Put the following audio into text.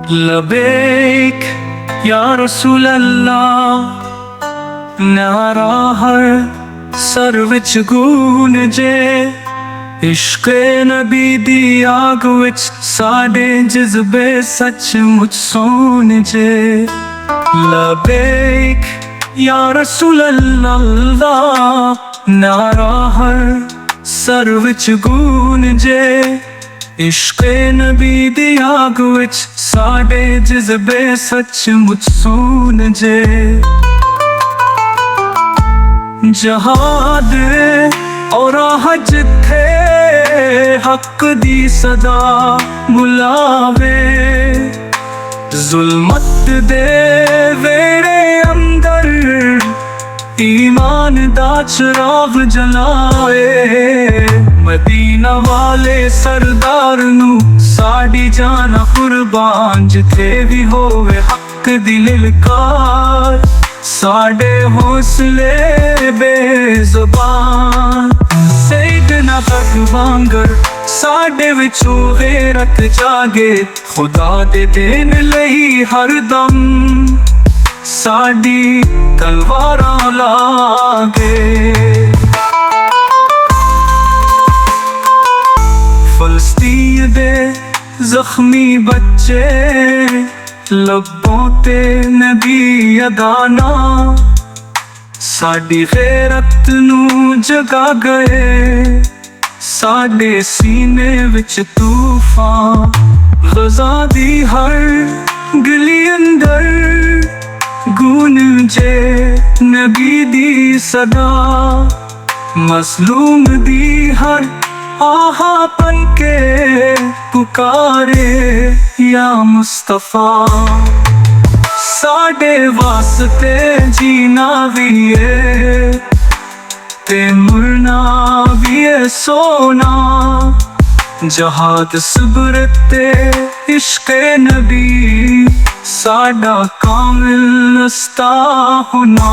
लबैक या रसूल अल्लाह नारा हर सर विच गूंजे। इश्क़े नबी दी आग विच साडे जज़्बे सचमुच सोहणजे। लबैक या रसूल अल्लाह नारा हर सर विच गूंजे। इश्क़े नबी दी आग विच साडे जज़्बे सचमुच सोहणजे। जहाद और हज थे हक दी सदा बुलावे। जुल्मत दे वेड़े अंदर ईमान दा चिराग जलाए। मदीना वाले सरदार नू साडी जाना कुर्बान, जिथे भी होवे हक दी ललकार। साडे हौसले बेज़ुबान सैयदना हक वांगर साडे विचों गैरत जागे। खुदा दे देन लई हरदम साडी तलवारां लागे। फलस्तीन दे जख्मी बच्चे लब्बों ते नबी अदाना साडी गैरत नू जगा गए। साडे सीने विच तूफान ग़ज़ा दी हर गली अंदर गूंजे। नबी दी सदा मज़लूम दी हर आहा पनके पुकारे या मुस्तफा। साडे वास्ते जीना भी है ते मरना भी है सोना। जहाद सब्र ते इश्क़े नबी साडा कामिल रास्ता होना।